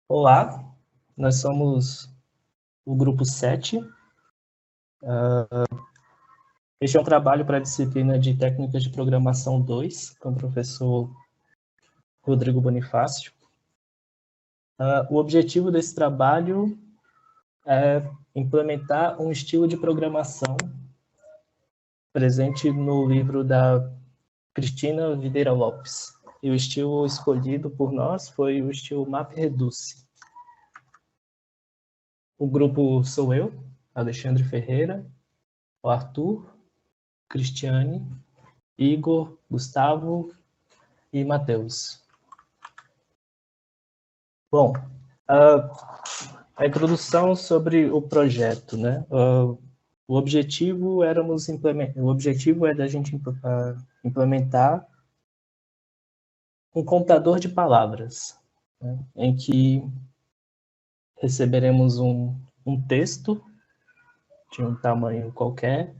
Olá, nós somos o grupo 7. Este é um trabalho para a disciplina de Técnicas de Programação 2, com o professor Rodrigo Bonifácio. O objetivo desse trabalho é implementar um estilo de programação presente no livro da Cristina Videira Lopes. E o estilo escolhido por nós foi o estilo MapReduce. O grupo sou eu, Alexandre Ferreira, o Arthur, Cristiane, Igor, Gustavo e Matheus. Bom, a introdução sobre o projeto, né? O objetivo é da gente implementar um contador de palavras, né? Em que receberemos um texto de um tamanho qualquer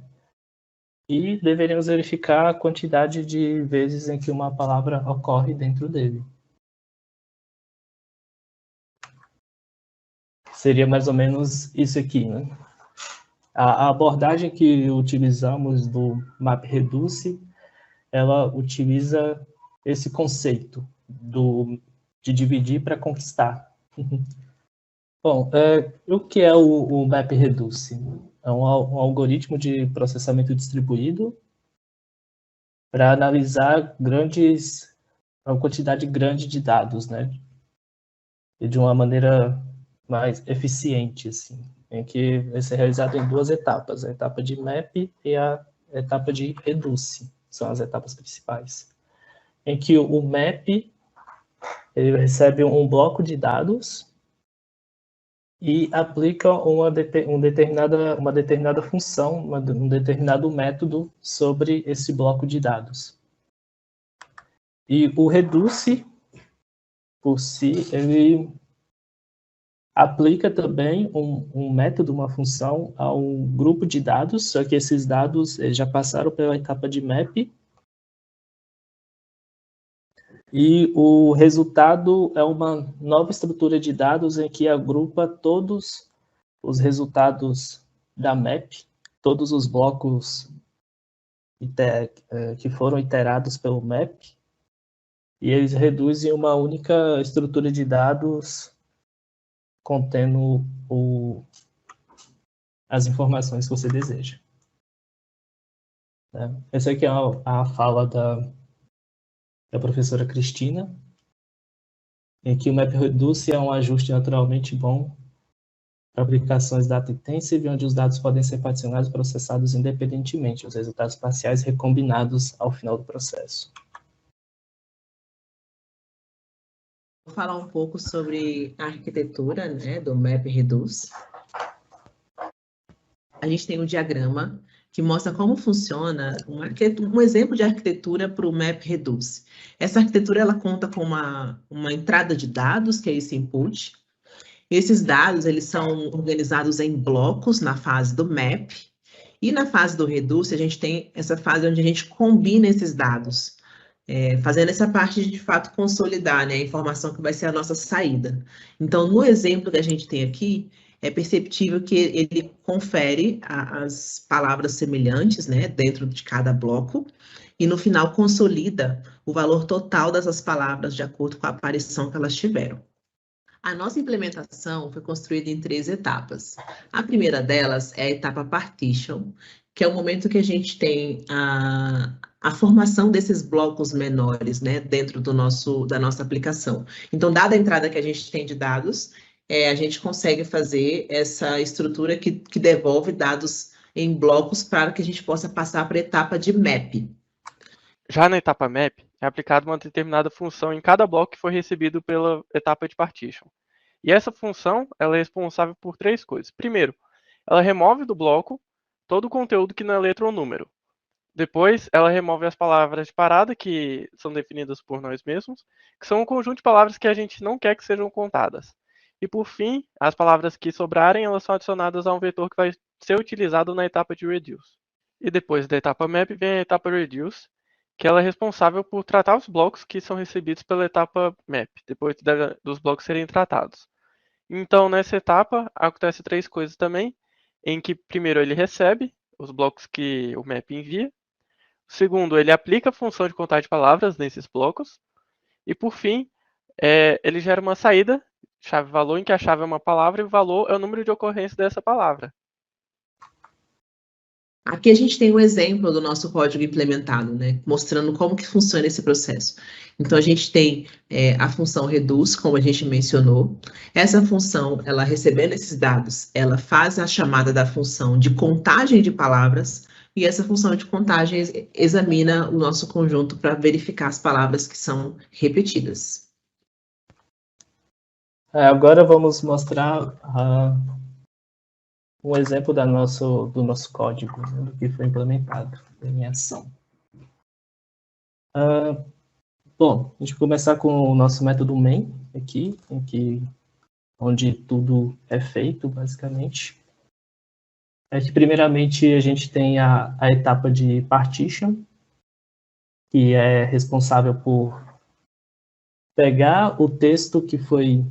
e deveremos verificar a quantidade de vezes em que uma palavra ocorre dentro dele. Seria mais ou menos isso aqui, né? A abordagem que utilizamos do MapReduce, ela utiliza esse conceito de dividir para conquistar. Bom, o que é o MapReduce? É um algoritmo de processamento distribuído para analisar uma quantidade grande de dados, né? E de uma maneira mais eficiente, assim, em que vai ser realizado em duas etapas, a etapa de map e a etapa de reduce, são as etapas principais. Em que o map ele recebe um bloco de dados e aplica uma determinada função, um determinado método sobre esse bloco de dados. E o reduce, por si, ele aplica também um método, uma função a um grupo de dados, só que esses dados já passaram pela etapa de map. E o resultado é uma nova estrutura de dados em que agrupa todos os resultados da map, todos os blocos que foram iterados pelo map, e eles reduzem uma única estrutura de dados contendo as informações que você deseja. Essa aqui é a fala da professora Cristina, em que o MapReduce é um ajuste naturalmente bom para aplicações data-intensive, onde os dados podem ser particionados e processados independentemente, os resultados parciais recombinados ao final do processo. Vou falar um pouco sobre a arquitetura, né, do MapReduce. A gente tem um diagrama que mostra como funciona um exemplo de arquitetura para o MapReduce. Essa arquitetura ela conta com uma entrada de dados, que é esse input. Esses dados eles são organizados em blocos na fase do map, e na fase do reduce a gente tem essa fase onde a gente combina esses dados, fazendo essa parte de fato consolidar, né, a informação que vai ser a nossa saída. Então, no exemplo que a gente tem aqui, é perceptível que ele confere as palavras semelhantes, né, dentro de cada bloco, e no final consolida o valor total dessas palavras de acordo com a aparição que elas tiveram. A nossa implementação foi construída em 3 etapas. A primeira delas é a etapa partition, que é o momento que a gente tem a formação desses blocos menores, né, dentro da nossa aplicação. Então, dada a entrada que a gente tem de dados, a gente consegue fazer essa estrutura que devolve dados em blocos para que a gente possa passar para a etapa de map. Já na etapa map, é aplicada uma determinada função em cada bloco que foi recebido pela etapa de partition. E essa função ela é responsável por 3 coisas. Primeiro, ela remove do bloco todo o conteúdo que não é letra ou número. Depois, ela remove as palavras de parada, que são definidas por nós mesmos, que são um conjunto de palavras que a gente não quer que sejam contadas. E por fim, as palavras que sobrarem, elas são adicionadas a um vetor que vai ser utilizado na etapa de reduce. E depois da etapa map vem a etapa reduce, que ela é responsável por tratar os blocos que são recebidos pela etapa map, depois dos blocos serem tratados. Então, nessa etapa, acontece três coisas também, em que primeiro ele recebe os blocos que o map envia. Segundo, ele aplica a função de contagem de palavras nesses blocos. E por fim, ele gera uma saída, chave-valor, em que a chave é uma palavra e o valor é o número de ocorrência dessa palavra. Aqui a gente tem um exemplo do nosso código implementado, né? Mostrando como que funciona esse processo. Então, a gente tem a função reduce, como a gente mencionou. Essa função, ela recebendo esses dados, ela faz a chamada da função de contagem de palavras, e essa função de contagem examina o nosso conjunto para verificar as palavras que são repetidas. Agora vamos mostrar um exemplo do nosso código, né, do que foi implementado em ação. Bom, a gente vai começar com o nosso método main aqui, onde tudo é feito, basicamente. Primeiramente, a gente tem a etapa de partition, que é responsável por pegar o texto que foi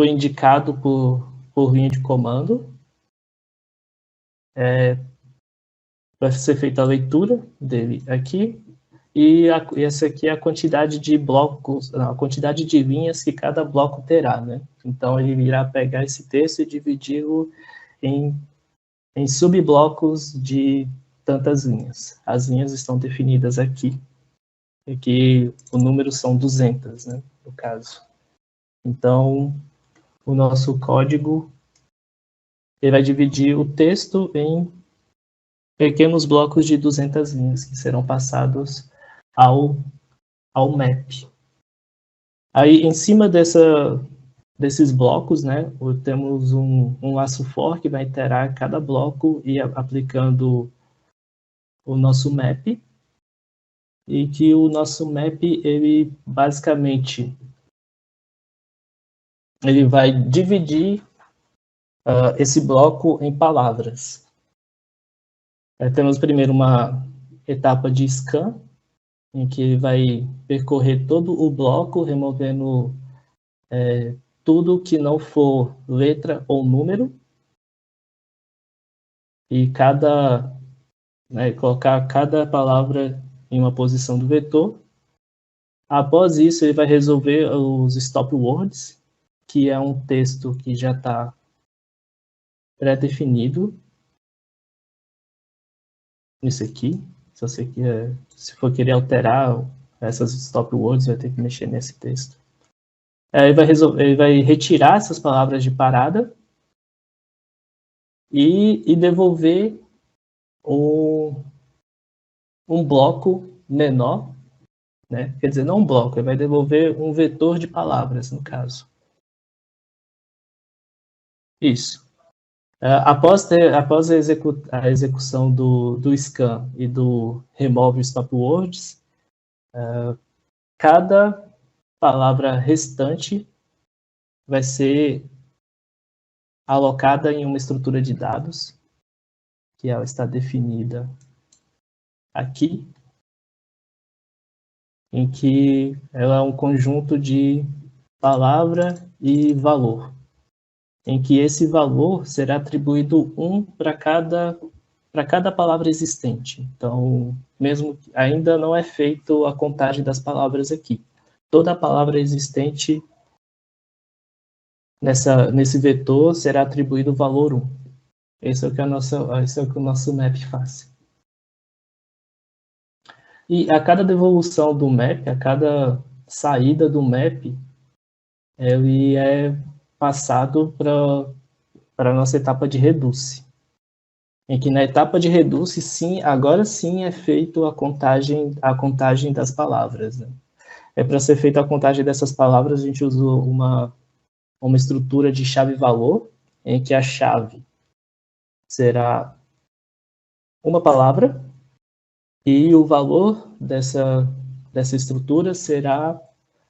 indicado por linha de comando. Vai ser feita a leitura dele aqui, e essa aqui é a quantidade de blocos, a quantidade de linhas que cada bloco terá, né? Então, ele irá pegar esse texto e dividi-lo em subblocos de tantas linhas. As linhas estão definidas aqui, que o número são 200, né, no caso. Então, o nosso código ele vai dividir o texto em pequenos blocos de 200 linhas, que serão passados ao map. Aí, em cima desses blocos, né, temos um laço for que vai iterar cada bloco e aplicando o nosso map, e que o nosso map, ele basicamente ele vai dividir esse bloco em palavras. Temos primeiro uma etapa de scan, em que ele vai percorrer todo o bloco, removendo tudo que não for letra ou número, e colocar cada palavra em uma posição do vetor. Após isso, ele vai resolver os stop words, que é um texto que já está pré-definido. Isso aqui, se for querer alterar essas stop words, vai ter que mexer nesse texto. Ele vai retirar essas palavras de parada e devolver um bloco menor, né? Quer dizer, não um bloco, ele vai devolver um vetor de palavras, no caso. Isso. Após a execução do scan e do remove stop words, cada palavra restante vai ser alocada em uma estrutura de dados, que ela está definida aqui, em que ela é um conjunto de palavra e valor, em que esse valor será atribuído 1 para cada palavra existente. Então, mesmo ainda não é feito a contagem das palavras aqui. Toda palavra existente nesse vetor será atribuído o valor 1. Esse é o que o nosso map faz. E a cada devolução do map, a cada saída do map, ele é passado para a nossa etapa de reduce. Em que na etapa de reduce, agora sim é feita a contagem das palavras, né? Para ser feita a contagem dessas palavras, a gente usou uma estrutura de chave-valor, em que a chave será uma palavra, e o valor dessa estrutura será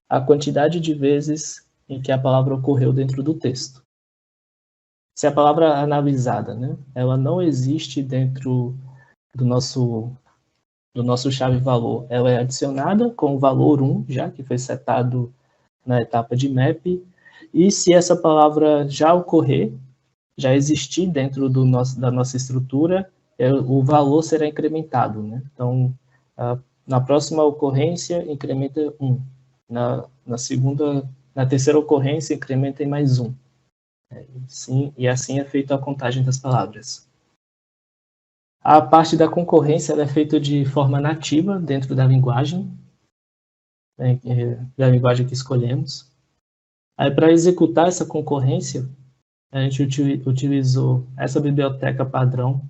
a quantidade de vezes em que a palavra ocorreu dentro do texto. Se a palavra analisada, né, ela não existe dentro do nosso chave-valor, ela é adicionada com o valor 1, já que foi setado na etapa de map, e se essa palavra já ocorrer, já existir dentro da nossa estrutura, o valor será incrementado, né? Então, na próxima ocorrência, incrementa 1. Na terceira ocorrência, incrementa em mais 1. Sim, e assim é feita a contagem das palavras. A parte da concorrência ela é feita de forma nativa dentro da linguagem, né, da linguagem que escolhemos. Aí, para executar essa concorrência, a gente utilizou essa biblioteca padrão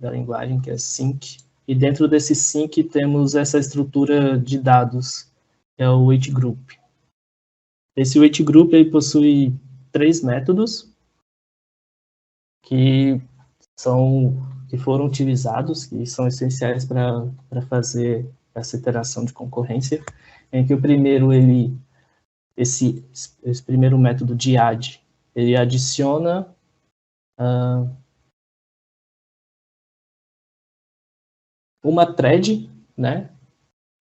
da linguagem, que é sync, e dentro desse sync temos essa estrutura de dados, que é o wait group. Esse wait group ele possui 3 métodos que foram utilizados, que são essenciais para fazer essa iteração de concorrência, em que o primeiro, esse primeiro método de add, ele adiciona uma thread, né?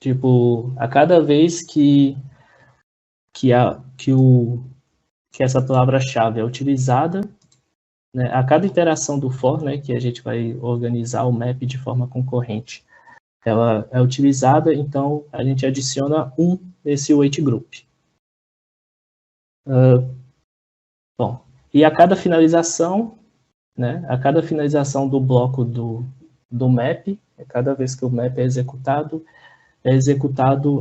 Tipo, a cada vez que essa palavra-chave é utilizada, né, a cada iteração do for, né, que a gente vai organizar o map de forma concorrente, ela é utilizada, então a gente adiciona 1 nesse wait group. Bom, e a cada finalização, né, a cada finalização do bloco do map, cada vez que o map é executado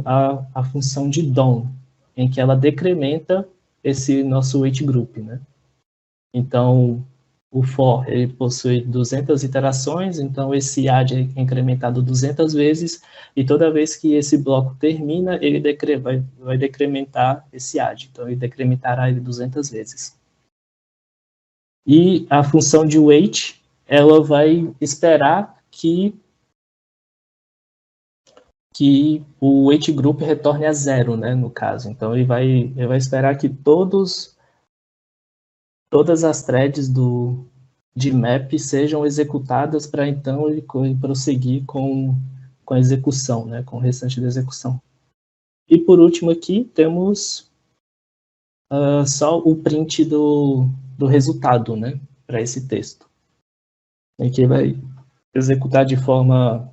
a função de DOM, em que ela decrementa esse nosso wait group, né? Então, o for ele possui 200 iterações, então esse add é incrementado 200 vezes, e toda vez que esse bloco termina, ele vai decrementar esse add, então ele decrementará ele 200 vezes. E a função de wait, ela vai esperar que o wait group retorne a 0, né, no caso. Então, ele vai esperar que todas as threads de map sejam executadas para, então, ele prosseguir com a execução, né, com o restante da execução. E, por último, aqui, temos só o print do resultado, né, para esse texto. Em que vai executar de forma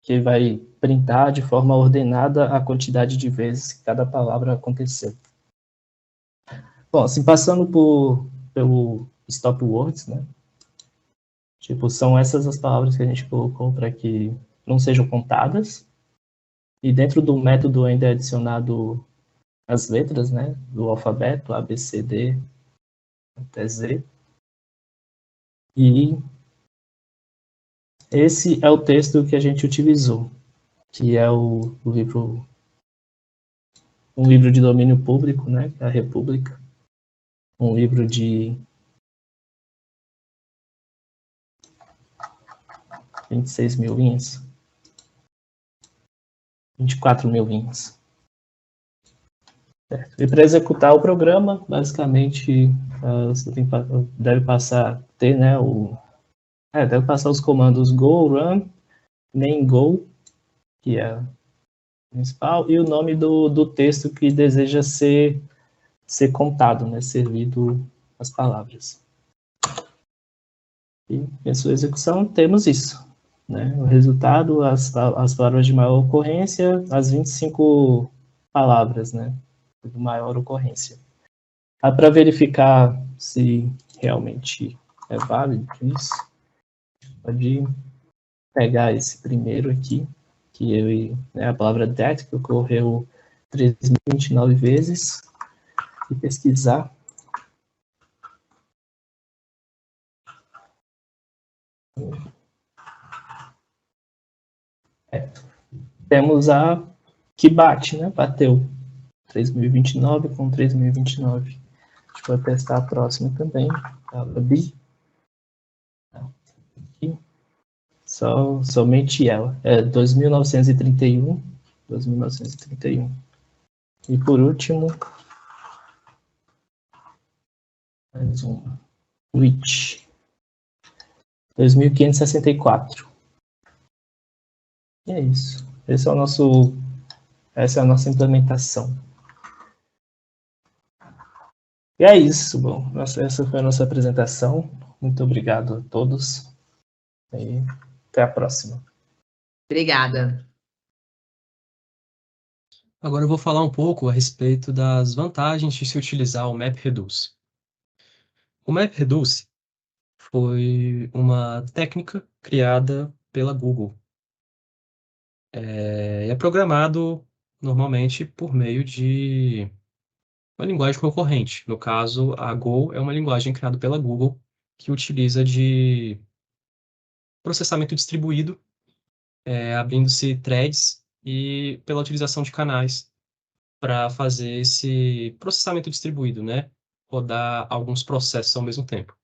que vai printar de forma ordenada a quantidade de vezes que cada palavra aconteceu. Bom, assim, passando pelo stop words, né? Tipo, são essas as palavras que a gente colocou para que não sejam contadas. E dentro do método ainda é adicionado as letras, né? Do alfabeto, A, B, C, D, até Z. E esse é o texto que a gente utilizou, que é um livro de domínio público, né, a República, um livro de 26 mil linhas, 24 mil linhas. Certo. E para executar o programa, basicamente, você deve passar os comandos go, run, main go, que é principal, e o nome do texto que deseja ser contado, né, servido as palavras. E em sua execução temos isso, né, o resultado, as palavras de maior ocorrência, as 25 palavras, né, de maior ocorrência. Para verificar se realmente é válido isso, pode pegar esse primeiro aqui, a palavra that, que ocorreu 3.029 vezes, e pesquisar. Temos a que bate, né? Bateu 3.029 com 3.029. A gente vai testar a próxima também, a B. Aqui. Somente ela. É 2.931. 2.931. E por último, mais uma. Which. 2.564. E é isso. Essa é a nossa implementação. E é isso, bom. Essa foi a nossa apresentação. Muito obrigado a todos. E até a próxima. Obrigada. Agora eu vou falar um pouco a respeito das vantagens de se utilizar o MapReduce. O MapReduce foi uma técnica criada pela Google. É programado normalmente por meio de uma linguagem concorrente. No caso, a Go é uma linguagem criada pela Google que utiliza de processamento distribuído, abrindo-se threads e pela utilização de canais para fazer esse processamento distribuído, né? Rodar alguns processos ao mesmo tempo.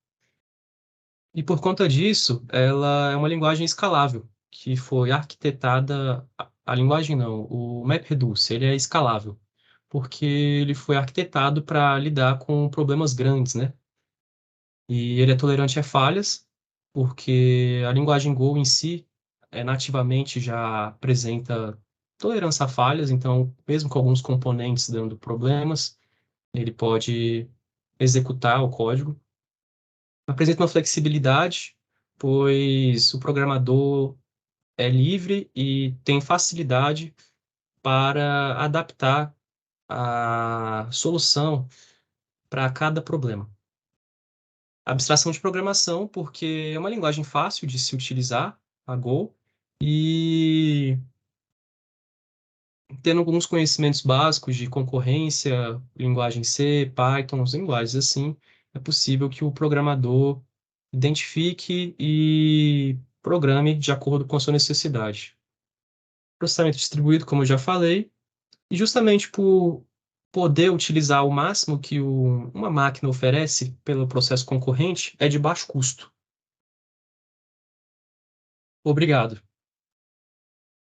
E por conta disso, ela é uma linguagem escalável, que foi arquitetada, a linguagem não, o MapReduce, ele é escalável, porque ele foi arquitetado para lidar com problemas grandes, né? E ele é tolerante a falhas, porque a linguagem Go em si, nativamente já apresenta tolerância a falhas, então, mesmo com alguns componentes dando problemas, ele pode executar o código. Apresenta uma flexibilidade, pois o programador é livre e tem facilidade para adaptar a solução para cada problema. Abstração de programação, porque é uma linguagem fácil de se utilizar, a Go, e tendo alguns conhecimentos básicos de concorrência, linguagem C, Python, as linguagens assim, é possível que o programador identifique e programe de acordo com a sua necessidade. Processamento distribuído, como eu já falei, e justamente por poder utilizar o máximo que uma máquina oferece pelo processo concorrente, é de baixo custo. Obrigado.